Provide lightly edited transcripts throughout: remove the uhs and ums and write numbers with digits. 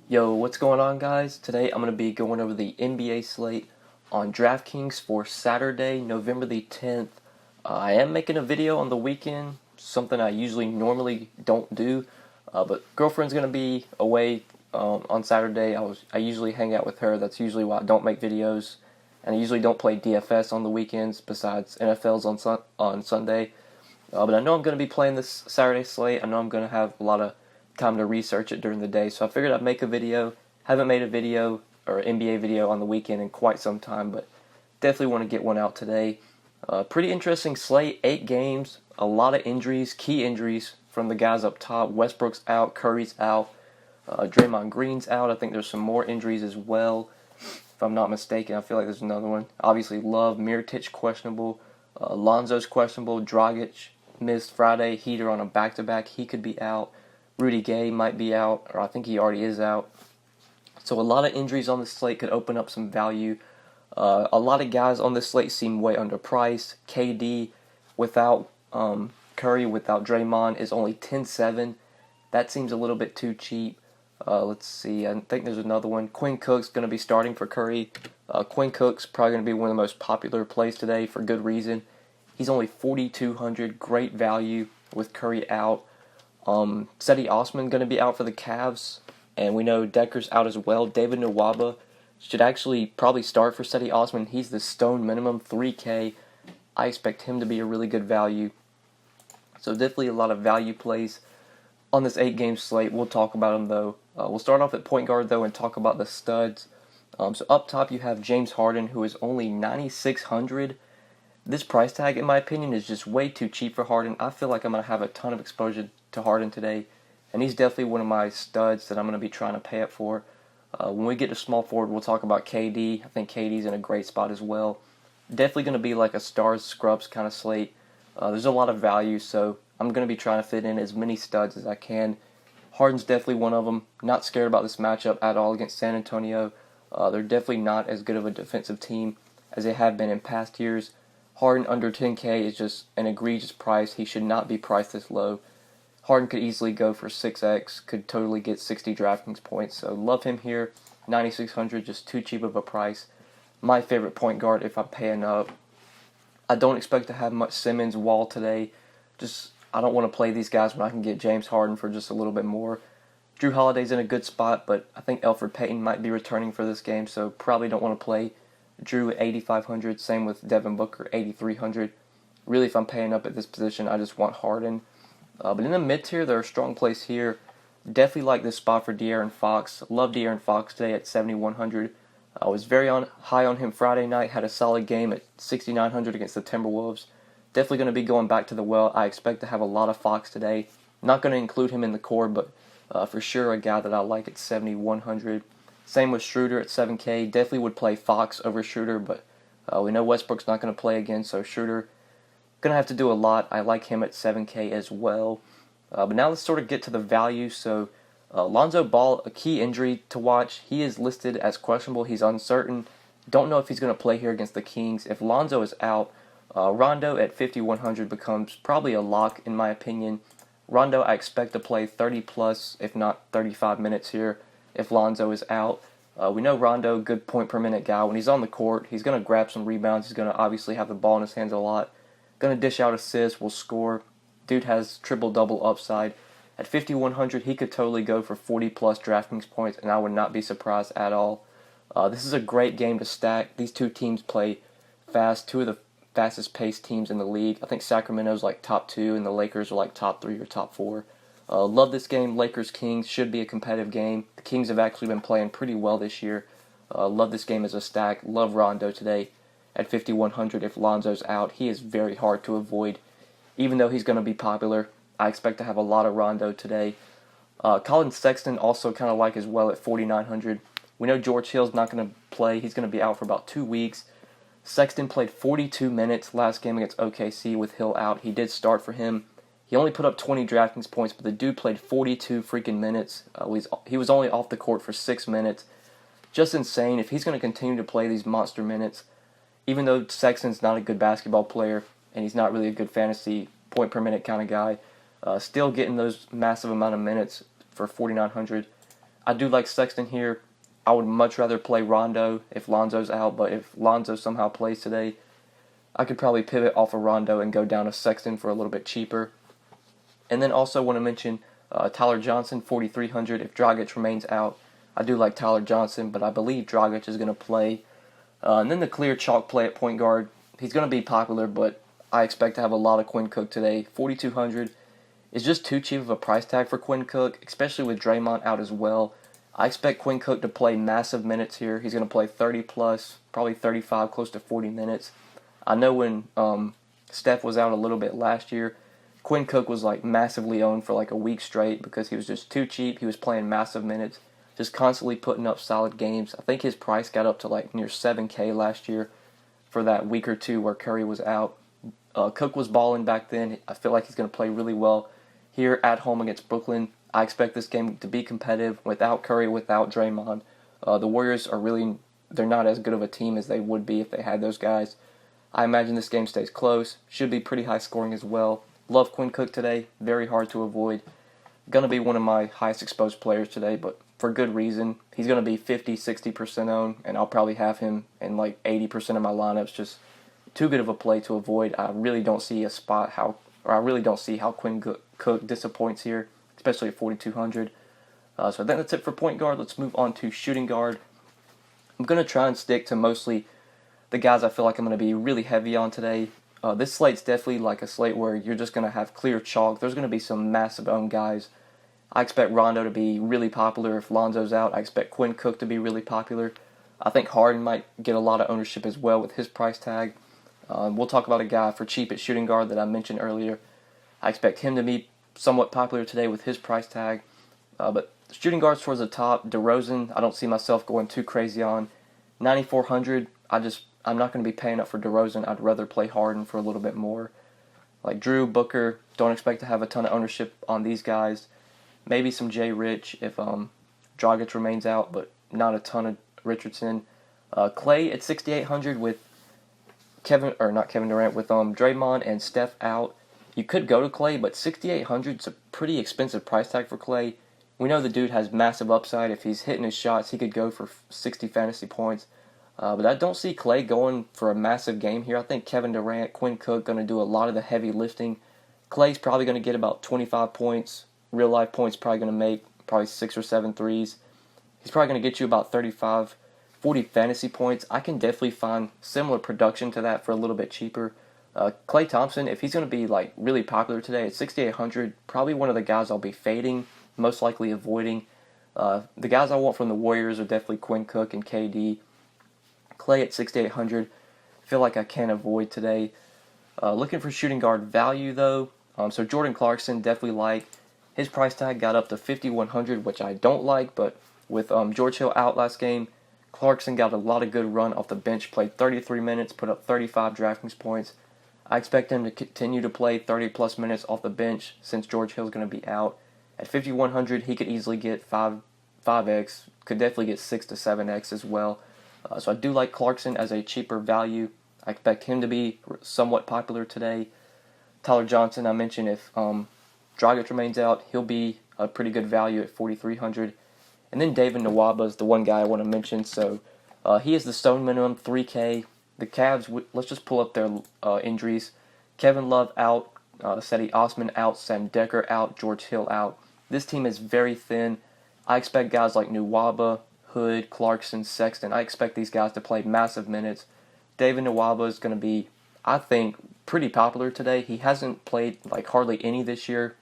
Yo, what's going on, guys? Today I'm going to be going over the NBA slate on DraftKings for Saturday, November the 10th. I am making a video on the weekend, something I usually normally don't do, but girlfriend's going to be away on Saturday. I usually hang out with her. That's usually why I don't make videos, and I usually don't play DFS on the weekends besides NFL's on Sunday. But I know I'm going to be playing this Saturday slate. I know I'm going to have a lot of time to research it during the day, so I figured I'd make a video. Haven't made a video or NBA video on the weekend in quite some time, but definitely want to get one out today. Pretty interesting slate, 8 games, a lot of injuries, key injuries from the guys up top. Westbrook's out, Curry's out, Draymond Green's out. I think there's some more injuries as well, if I'm not mistaken. I feel like there's another one. Obviously, Love, Mirotic questionable, Lonzo's questionable, Dragic missed Friday, Heater on a back-to-back, he could be out. Rudy Gay might be out, or I think he already is out. So a lot of injuries on this slate could open up some value. A lot of guys on this slate seem way underpriced. KD without Curry, without Draymond, is only 10-7. That seems a little bit too cheap. Let's see, I think there's another one. Quinn Cook's going to be starting for Curry. Quinn Cook's probably going to be one of the most popular plays today for good reason. He's only 4,200, great value with Curry out. Seti Osman going to be out for the Cavs, and we know Decker's out as well. David Nwaba should actually probably start for Seti Osman. He's the stone minimum, 3K. I expect him to be a really good value. So definitely a lot of value plays on this 8-game slate. We'll talk about them, though. We'll start off at point guard, though, and talk about the studs. So up top you have James Harden, who is only 9,600. This price tag, in my opinion, is just way too cheap for Harden. I feel like I'm going to have a ton of exposure to Harden today, and he's definitely one of my studs that I'm going to be trying to pay up for. When we get to small forward, we'll talk about KD. I think KD's in a great spot as well. Definitely going to be like a stars scrubs kind of slate. There's a lot of value, so I'm going to be trying to fit in as many studs as I can. Harden's definitely one of them. Not scared about this matchup at all against San Antonio. They're definitely not as good of a defensive team as they have been in past years. Harden under 10K is just an egregious price. He should not be priced this low. Harden could easily go for 6x, could totally get 60 DraftKings points. So love him here. 9,600, just too cheap of a price. My favorite point guard if I'm paying up. I don't expect to have much Simmons, Wall today. I don't want to play these guys when I can get James Harden for just a little bit more. Drew Holiday's in a good spot, but I think Elfrid Payton might be returning for this game, so probably don't want to play Drew at 8,500. Same with Devin Booker, 8,300. Really, if I'm paying up at this position, I just want Harden. But in the mid-tier, there are strong plays here. Definitely like this spot for De'Aaron Fox. Love De'Aaron Fox today at 7,100. I was very high on him Friday night. Had a solid game at 6,900 against the Timberwolves. Definitely going to be going back to the well. I expect to have a lot of Fox today. Not going to include him in the core, but for sure a guy that I like at 7,100. Same with Schroeder at 7K. Definitely would play Fox over Schroeder, but we know Westbrook's not going to play again, so Schroeder going to have to do a lot. I like him at 7K as well. But now let's sort of get to the value. So Lonzo Ball, a key injury to watch. He is listed as questionable. He's uncertain. Don't know if he's going to play here against the Kings. If Lonzo is out, Rondo at 5,100 becomes probably a lock in my opinion. Rondo, I expect to play 30 plus, if not 35 minutes here if Lonzo is out. We know Rondo, good point per minute guy. When he's on the court, he's going to grab some rebounds. He's going to obviously have the ball in his hands a lot. Going to dish out assists, will score. Dude has triple-double upside. At 5,100, he could totally go for 40-plus DraftKings points, and I would not be surprised at all. This is a great game to stack. These two teams play fast, two of the fastest-paced teams in the league. I think Sacramento's like top 2, and the Lakers are like top 3 or top 4. Love this game. Lakers-Kings should be a competitive game. The Kings have actually been playing pretty well this year. Love this game as a stack. Love Rondo today. At 5,100, if Lonzo's out, he is very hard to avoid. Even though he's going to be popular, I expect to have a lot of Rondo today. Colin Sexton also kind of like as well at 4,900. We know George Hill's not going to play. He's going to be out for about 2 weeks. Sexton played 42 minutes last game against OKC with Hill out. He did start for him. He only put up 20 DraftKings points, but the dude played 42 freaking minutes. He was only off the court for 6 minutes. Just insane. If he's going to continue to play these monster minutes, even though Sexton's not a good basketball player and he's not really a good fantasy point per minute kind of guy, still getting those massive amount of minutes for 4,900. I do like Sexton here. I would much rather play Rondo if Lonzo's out, but if Lonzo somehow plays today, I could probably pivot off of Rondo and go down to Sexton for a little bit cheaper. And then also want to mention Tyler Johnson, 4,300 if Dragic remains out. I do like Tyler Johnson, but I believe Dragic is going to play. And then the clear chalk play at point guard. He's going to be popular, but I expect to have a lot of Quinn Cook today. 4,200 is just too cheap of a price tag for Quinn Cook, especially with Draymond out as well. I expect Quinn Cook to play massive minutes here. He's going to play 30 plus, probably 35, close to 40 minutes. I know when Steph was out a little bit last year, Quinn Cook was like massively owned for like a week straight because he was just too cheap. He was playing massive minutes, just constantly putting up solid games. I think his price got up to like near 7K last year for that week or two where Curry was out. Cook was balling back then. I feel like he's going to play really well here at home against Brooklyn. I expect this game to be competitive without Curry, without Draymond. The Warriors are really, they're not as good of a team as they would be if they had those guys. I imagine this game stays close. Should be pretty high scoring as well. Love Quinn Cook today. Very hard to avoid. Going to be one of my highest exposed players today, but for good reason. He's going to be 50-60% owned, and I'll probably have him in like 80% of my lineups. Just too good of a play to avoid. I really don't see how Quinn Cook disappoints here, especially at 4,200. So I think that's it for point guard. Let's move on to shooting guard. I'm going to try and stick to mostly the guys I feel like I'm going to be really heavy on today. This slate's definitely like a slate where you're just going to have clear chalk. There's going to be some massive owned guys. I expect Rondo to be really popular if Lonzo's out. I expect Quinn Cook to be really popular. I think Harden might get a lot of ownership as well with his price tag. We'll talk about a guy for cheap at shooting guard that I mentioned earlier. I expect him to be somewhat popular today with his price tag. But shooting guards towards the top, DeRozan, I don't see myself going too crazy on. 9,400, I'm not going to be paying up for DeRozan. I'd rather play Harden for a little bit more. Like Drew, Booker, don't expect to have a ton of ownership on these guys. Maybe some Jay Rich if Dragic remains out, but not a ton of Richardson. Clay at 6,800 with not Kevin Durant, with Draymond and Steph out. You could go to Clay, but 6,800 is a pretty expensive price tag for Clay. We know the dude has massive upside. If he's hitting his shots, he could go for 60 fantasy points. But I don't see Clay going for a massive game here. I think Kevin Durant, Quinn Cook going to do a lot of the heavy lifting. Clay's probably going to get about 25 points. Real life points probably going to make probably 6 or 7 threes. He's probably going to get you about 35, 40 fantasy points. I can definitely find similar production to that for a little bit cheaper. Klay Thompson, if he's going to be like really popular today at 6,800, probably one of the guys I'll be fading, most likely avoiding. The guys I want from the Warriors are definitely Quinn Cook and KD. Clay at 6,800, feel like I can't avoid today. Looking for shooting guard value though, so Jordan Clarkson definitely like. His price tag got up to 5,100, which I don't like, but with George Hill out last game, Clarkson got a lot of good run off the bench, played 33 minutes, put up 35 DraftKings points. I expect him to continue to play 30 plus minutes off the bench since George Hill's going to be out. At 5,100, he could easily get 5x, could definitely get 6 to 7x as well. So I do like Clarkson as a cheaper value. I expect him to be somewhat popular today. Tyler Johnson, I mentioned if Dragic remains out, he'll be a pretty good value at 4,300. And then David Nwaba is the one guy I want to mention. So he is the stone minimum, 3K. The Cavs, let's just pull up their injuries. Kevin Love out, Cedi Osman out, Sam Dekker out, George Hill out. This team is very thin. I expect guys like Nwaba, Hood, Clarkson, Sexton. I expect these guys to play massive minutes. David Nwaba is going to be, I think, pretty popular today. He hasn't played like hardly any this year.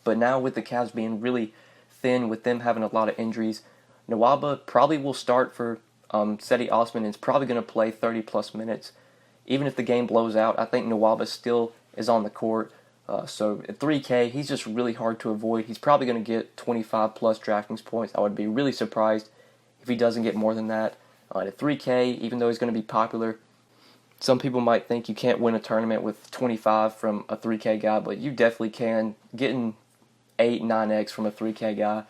But now with the Cavs being really thin, with them having a lot of injuries, Nwaba probably will start for Cedi Osman and is probably going to play 30 plus minutes. Even if the game blows out, I think Nwaba still is on the court. So at 3K, he's just really hard to avoid. He's probably going to get 25 plus DraftKings points. I would be really surprised if he doesn't get more than that. At 3K, even though he's going to be popular, some people might think you can't win a tournament with 25 from a 3K guy, but you definitely can. Getting 8, 9x from a 3K guy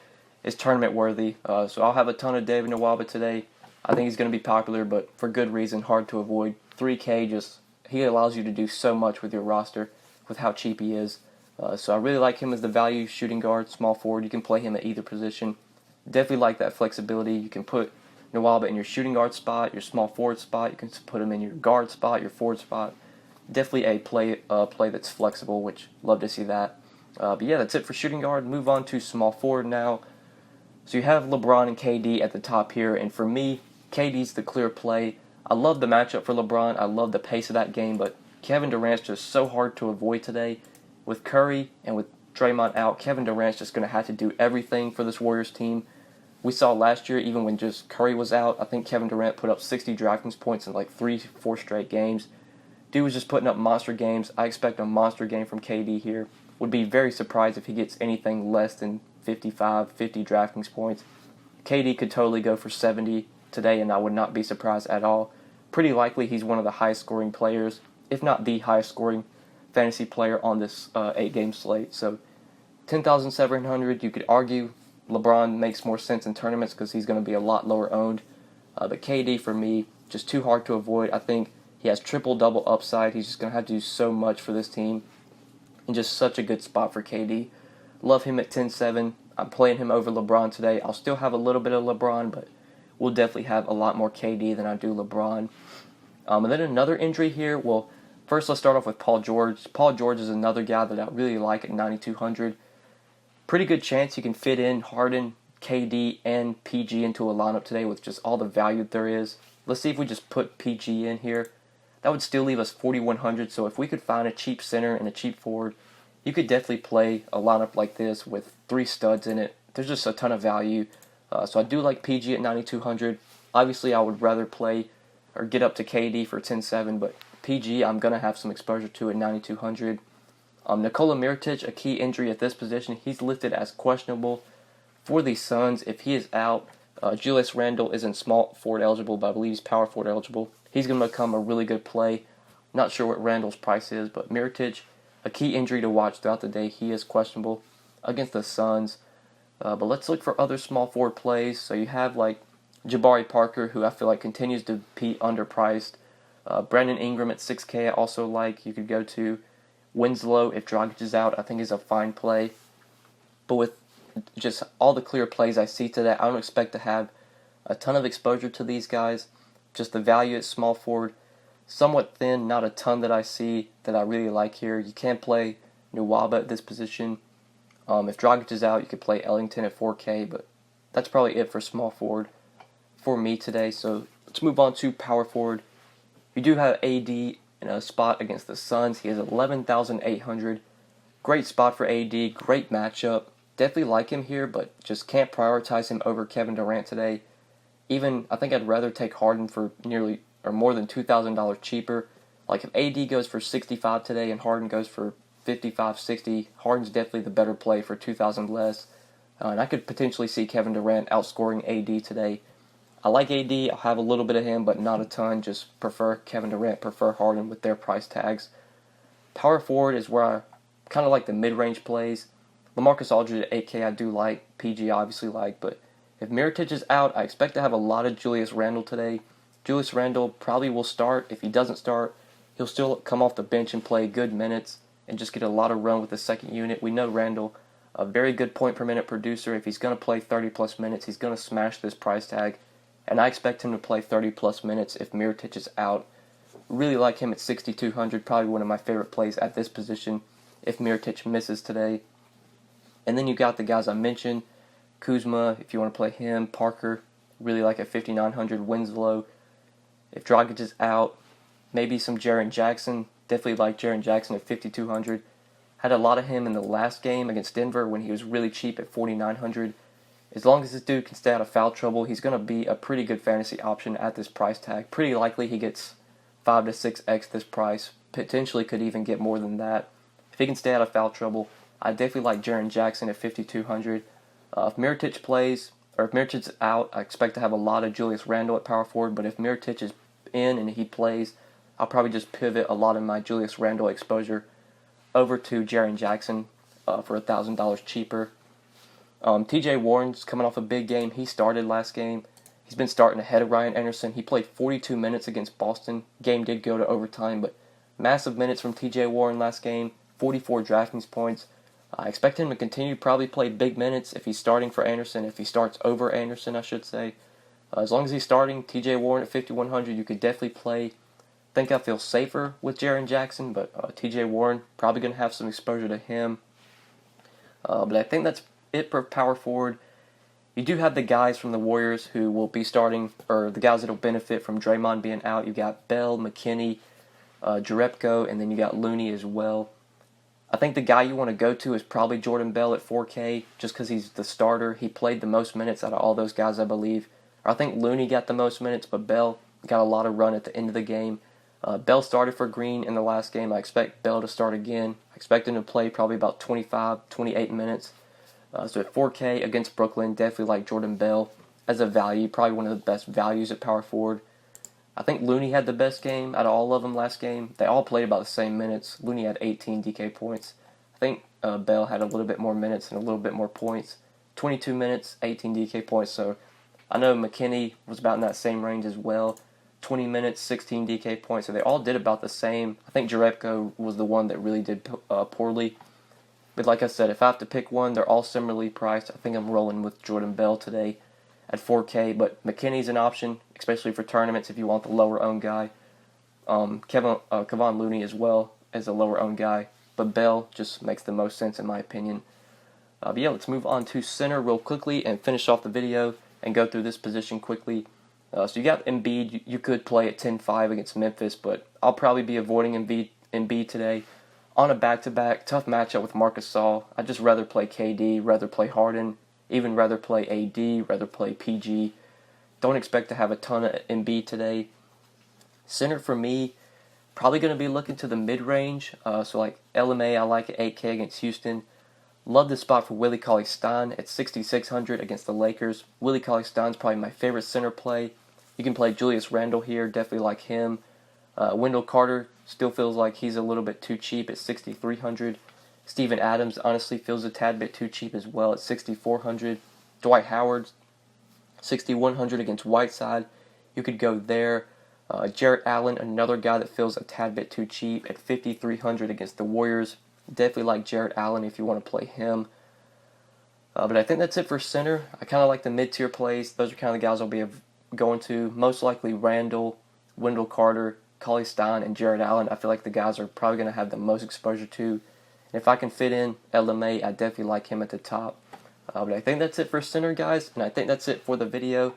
is tournament worthy. So I'll have a ton of David Nwaba today. I think he's going to be popular, but for good reason, hard to avoid. 3K, he allows you to do so much with your roster with how cheap he is. So I really like him as the value shooting guard, small forward. You can play him at either position. Definitely like that flexibility. You can put Nwaba in your shooting guard spot, your small forward spot. You can put him in your guard spot, your forward spot. Definitely a play that's flexible, which love to see that. But yeah, that's it for shooting guard. Move on to small forward now. So you have LeBron and KD at the top here, and for me, KD's the clear play. I love the matchup for LeBron. I love the pace of that game, but Kevin Durant's just so hard to avoid today. With Curry and with Draymond out, Kevin Durant's just going to have to do everything for this Warriors team. We saw last year, even when just Curry was out, I think Kevin Durant put up 60 DraftKings points in like 3-4 straight games. Dude was just putting up monster games. I expect a monster game from KD here. Would be very surprised if he gets anything less than 55, 50 DraftKings points. KD could totally go for 70 today, and I would not be surprised at all. Pretty likely he's one of the highest scoring players, if not the highest scoring fantasy player on this 8-game slate. So 10,700, you could argue LeBron makes more sense in tournaments because he's going to be a lot lower owned. But KD, for me, just too hard to avoid. I think he has triple-double upside. He's just going to have to do so much for this team. And just such a good spot for KD. Love him at 10-7. I'm playing him over LeBron today. I'll still have a little bit of LeBron, but we'll definitely have a lot more KD than I do LeBron. And then another injury here. Well, first let's start off with Paul George. Paul George is another guy that I really like at 9,200. Pretty good chance you can fit in Harden, KD, and PG into a lineup today with just all the value there is. Let's see if we just put PG in here. That would still leave us 4,100, so if we could find a cheap center and a cheap forward, you could definitely play a lineup like this with 3 studs in it. There's just a ton of value. So I do like PG at 9,200. Obviously, I would rather play or get up to KD for 10-7, but PG I'm going to have some exposure to at 9,200. Nikola Mirotic, a key injury at this position. He's listed as questionable for the Suns. If he is out, Julius Randle isn't small forward eligible, but I believe he's power forward eligible. He's going to become a really good play. Not sure what Randle's price is, but Mirotic, a key injury to watch throughout the day. He is questionable against the Suns. But let's look for other small forward plays. So you have like Jabari Parker, who I feel like continues to be underpriced. Brandon Ingram at 6K I also like. You could go to Winslow if Dragic is out. I think is a fine play. But with just all the clear plays I see today, I don't expect to have a ton of exposure to these guys. Just the value at small forward, somewhat thin, not a ton that I see that I really like here. You can play Nwaba at this position. If Dragic is out, you could play Ellington at 4K, but that's probably it for small forward for me today. So let's move on to power forward. You do have AD in a spot against the Suns. He has 11,800. Great spot for AD, great matchup. Definitely like him here, but just can't prioritize him over Kevin Durant today. Even, I think I'd rather take Harden for nearly or more than $2,000 cheaper. Like if AD goes for 65 today and Harden goes for 55, 60, Harden's definitely the better play for 2,000 less. And I could potentially see Kevin Durant outscoring AD today. I like AD, I'll have a little bit of him, but not a ton. Just prefer Kevin Durant, prefer Harden with their price tags. Power forward is where I kind of like the mid-range plays. LaMarcus Aldridge at 8K I do like, PG obviously like, but if Mirotic is out, I expect to have a lot of Julius Randle today. Julius Randle probably will start. If he doesn't start, he'll still come off the bench and play good minutes and just get a lot of run with the second unit. We know Randle, a very good point per minute producer. If he's going to play 30-plus minutes, he's going to smash this price tag. And I expect him to play 30-plus minutes if Mirotic is out. Really like him at 6,200, probably one of my favorite plays at this position if Mirotic misses today. And then you got the guys I mentioned. Kuzma, if you want to play him. Parker, really like at 5,900. Winslow, if Dragic is out. Maybe some Jaren Jackson. Definitely like Jaren Jackson at 5,200. Had a lot of him in the last game against Denver when he was really cheap at 4,900. As long as this dude can stay out of foul trouble, he's going to be a pretty good fantasy option at this price tag. Pretty likely he gets 5 to 6x this price. Potentially could even get more than that. If he can stay out of foul trouble, I definitely like Jaren Jackson at 5,200. If Mirotic plays, or if Mirotic is out, I expect to have a lot of Julius Randle at power forward, but if Mirotic is in and he plays, I'll probably just pivot a lot of my Julius Randle exposure over to Jaren Jackson for $1,000 cheaper. TJ Warren's coming off a big game. He started last game. He's been starting ahead of Ryan Anderson. He played 42 minutes against Boston. Game did go to overtime, but massive minutes from TJ Warren last game. 44 DraftKings points. I expect him to continue to probably play big minutes if he's starting for Anderson, if he starts over Anderson, I should say. As long as he's starting, TJ Warren at 5,100, you could definitely play. I think I feel safer with Jaren Jackson, but TJ Warren, probably going to have some exposure to him. But I think that's it for power forward. You do have the guys from the Warriors who will be starting, or the guys that will benefit from Draymond being out. You got Bell, McKinney, Jerebko, and then you got Looney as well. I think the guy you want to go to is probably Jordan Bell at 4K, just because he's the starter. He played the most minutes out of all those guys, I believe. I think Looney got the most minutes, but Bell got a lot of run at the end of the game. Bell started for Green in the last game. I expect Bell to start again. I expect him to play probably about 25, 28 minutes. So at 4K against Brooklyn, definitely like Jordan Bell as a value, probably one of the best values at power forward. I think Looney had the best game out of all of them last game. They all played about the same minutes. Looney had 18 DK points. I think Bell had a little bit more minutes and a little bit more points. 22 minutes, 18 DK points. So I know McKinney was about in that same range as well. 20 minutes, 16 DK points. So they all did about the same. I think Jerebko was the one that really did poorly. But like I said, if I have to pick one, they're all similarly priced. I think I'm rolling with Jordan Bell today at 4K. But McKinney's an option, especially for tournaments if you want the lower-owned guy. Kevon Looney as well as a lower-owned guy. But Bell just makes the most sense in my opinion. But yeah, let's move on to center real quickly and finish off the video and go through this position quickly. So you got Embiid. You could play at 10-5 against Memphis, but I'll probably be avoiding Embiid today. On a back-to-back, tough matchup with Marc Gasol. I'd just rather play KD, rather play Harden, even rather play AD, rather play PG. Don't expect to have a ton of Embiid today. Center for me, probably going to be looking to the mid-range. So like LMA, I like at 8K against Houston. Love this spot for Willie Cauley-Stein at 6,600 against the Lakers. Willie Cauley-Stein's probably my favorite center play. You can play Julius Randle here, definitely like him. Wendell Carter still feels like he's a little bit too cheap at 6,300. Steven Adams honestly feels a tad bit too cheap as well at 6,400. Dwight Howard, 6,100 against Whiteside. You could go there. Jarrett Allen, another guy that feels a tad bit too cheap at 5,300 against the Warriors. Definitely like Jarrett Allen if you want to play him. But I think that's it for center. I kind of like the mid-tier plays. Those are kind of the guys I'll be going to. Most likely Randall, Wendell Carter, Cauley-Stein, and Jarrett Allen. I feel like the guys are probably going to have the most exposure to. And if I can fit in LMA, I definitely like him at the top. But I think that's it for center, guys. And I think that's it for the video.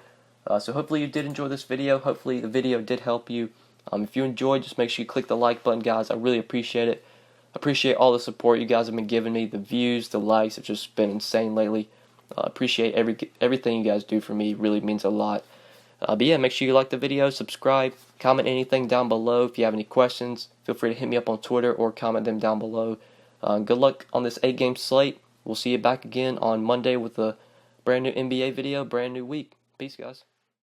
So hopefully you did enjoy this video. Hopefully the video did help you. If you enjoyed, just make sure you click the like button, guys. I really appreciate it. Appreciate all the support you guys have been giving me. The views, the likes, it's just been insane lately. Appreciate everything you guys do for me. It really means a lot. But yeah, make sure you like the video, subscribe, comment anything down below. If you have any questions, feel free to hit me up on Twitter or comment them down below. Good luck on this 8-game slate. We'll see you back again on Monday with a brand new NBA video, brand new week. Peace, guys.